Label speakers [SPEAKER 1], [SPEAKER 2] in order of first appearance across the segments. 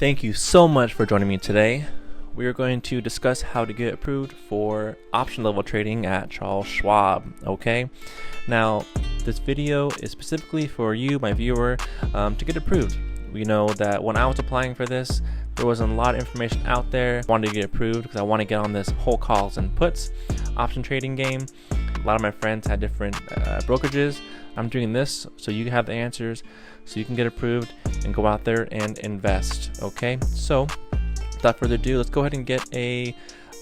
[SPEAKER 1] Thank you so much for joining me today. We are going to discuss how to get approved for option level trading at Charles Schwab. Okay, now this video is specifically for you, my viewer, to get approved. We know that when I was applying for this, there wasn't a lot of information out there. I wanted to get approved because I want to get on this whole calls and puts option trading game. A lot of my friends had different brokerages. I'm doing this so you have the answers, so you can get approved and go out there and invest. Okay, so without further ado, let's go ahead and get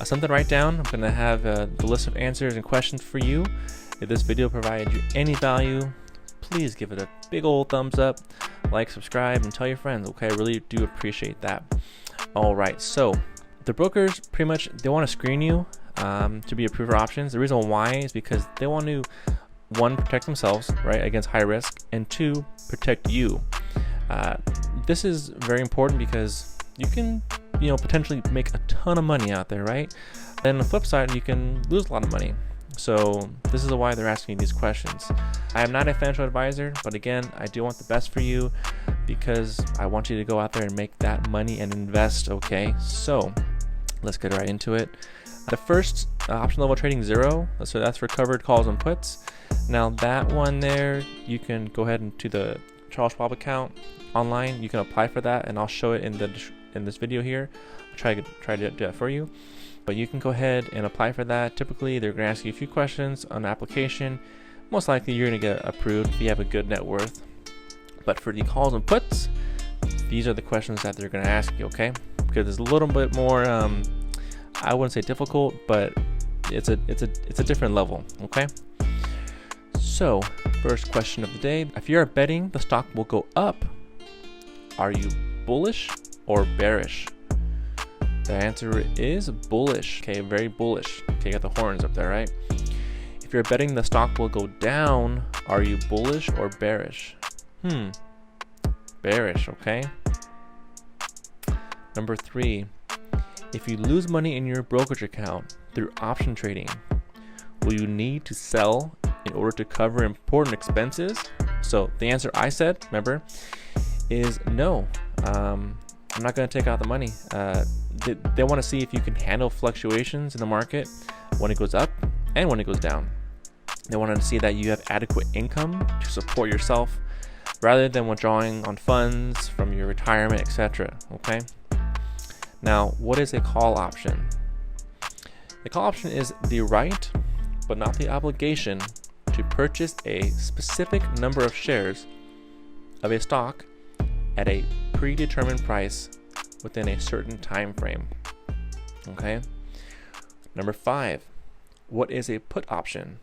[SPEAKER 1] something to write down. I'm going to have the list of answers and questions for you. If this video provided you any value, please give it a big old thumbs up, like, subscribe, and tell your friends. Okay, I really do appreciate that. All right, so the brokers pretty much, they want to screen you to be approved for options. The reason why is because they want to, one, protect themselves, right, against high risk, and two, protect you. This is very important because you can, potentially make a ton of money out there, right? Then on the flip side, you can lose a lot of money. So this is why they're asking you these questions. I am not a financial advisor, but again, I do want the best for you because I want you to go out there and make that money and invest. Okay, so let's get right into it. The first option level trading 0, so that's for covered calls and puts. Now that one there, you can go ahead into the Charles Schwab account online. You can apply for that, and I'll show it in this video here. I'll try to do that for you. But you can go ahead and apply for that. Typically, they're going to ask you a few questions on the application. Most likely, you're going to get approved if you have a good net worth. But for the calls and puts, these are the questions that they're going to ask you, okay? Because it's a little bit more, I wouldn't say difficult, but it's a different level, okay? So, first question of the day: if you are betting the stock will go up, are you bullish or bearish? The answer is bullish. Okay, very bullish. Okay, got the horns up there, right? If you're betting the stock will go down, are you bullish or bearish? Bearish, okay. Number 3, if you lose money in your brokerage account through option trading, will you need to sell in order to cover important expenses? So the answer I said, remember, is no. I'm not going to take out the money. They want to see if you can handle fluctuations in the market when it goes up and when it goes down. They want to see that you have adequate income to support yourself rather than withdrawing on funds from your retirement, etc. Okay. Now, what is a call option? The call option is the right, but not the obligation, to purchase a specific number of shares of a stock at a predetermined price within a certain time frame. Okay. Number 5, what is a put option?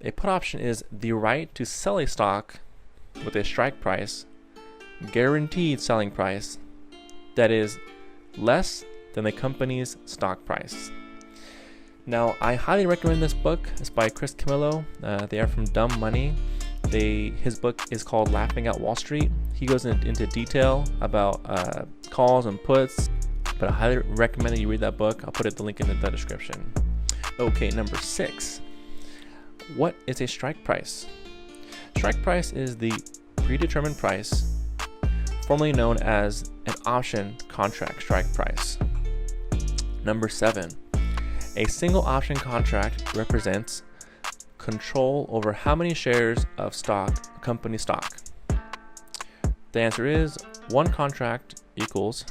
[SPEAKER 1] A put option is the right to sell a stock with a strike price, guaranteed selling price, that is less than the company's stock price. Now, I highly recommend this book. It's by Camillo. They are from Dumb Money. His book is called Laughing at Wall Street. He goes into detail about calls and puts, but I highly recommend that you read that book. I'll put the link in the description. Okay, number 6. What is a strike price? Strike price is the predetermined price, formerly known as an option contract strike price. Number 7. A single option contract represents control over how many shares of stock, company stock. The answer is 1 contract equals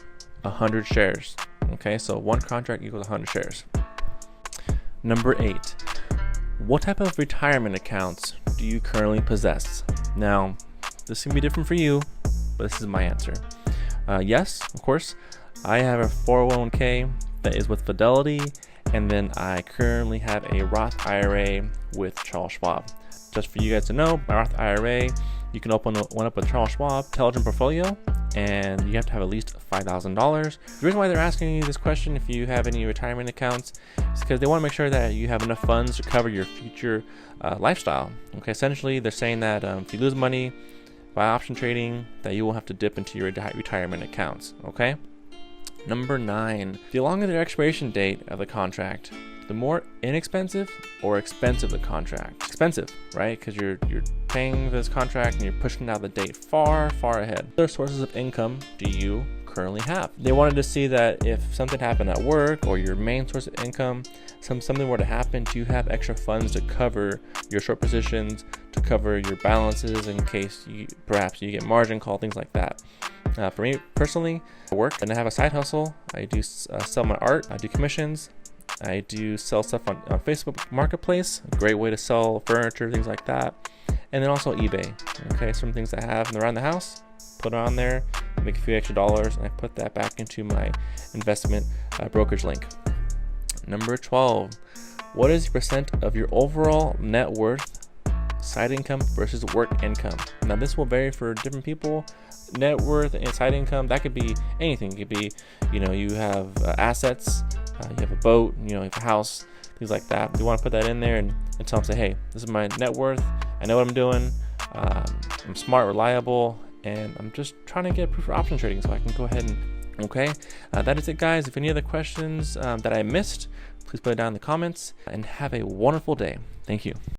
[SPEAKER 1] 100 shares. Okay, so 1 contract equals 100 shares. Number 8. What type of retirement accounts do you currently possess? Now, this can be different for you, but this is my answer. Yes, of course, I have a 401k that is with Fidelity, and then I currently have a Roth IRA with Charles Schwab. Just for you guys to know, my Roth IRA, you can open one up with Charles Schwab, Intelligent Portfolio, and you have to have at least $5,000. The reason why they're asking you this question, if you have any retirement accounts, is because they want to make sure that you have enough funds to cover your future lifestyle. Okay, essentially, they're saying that if you lose money by option trading, that you will have to dip into your retirement accounts. Okay. Number 9, the longer the expiration date of the contract, the more inexpensive or expensive the contract. Expensive, right? Because you're paying for this contract and you're pushing out the date far ahead. What other sources of income do you currently have. They wanted to see that if something happened at work or your main source of income, something were to happen, do you have extra funds to cover your short positions, to cover your balances in case perhaps you get margin call, things like that. For me personally, I work and I have a side hustle. I do sell my art, I do commissions, I do sell stuff on Facebook Marketplace, a great way to sell furniture, things like that. And then also eBay. Okay, some things I have around the house, put it on there, make a few extra dollars, and I put that back into my investment brokerage link. Number 12, what is the percent of your overall net worth side income versus work income? Now this will vary for different people. Net worth and side income, that could be anything. It could be, you have assets, you have a boat, you have a house, things like that. You want to put that in there and tell them, say, hey, this is my net worth. I know what I'm doing. I'm smart, reliable, and I'm just trying to get proof for option trading so I can go ahead and, okay. That is it, guys. If any other questions that I missed, please put it down in the comments, and have a wonderful day. Thank you.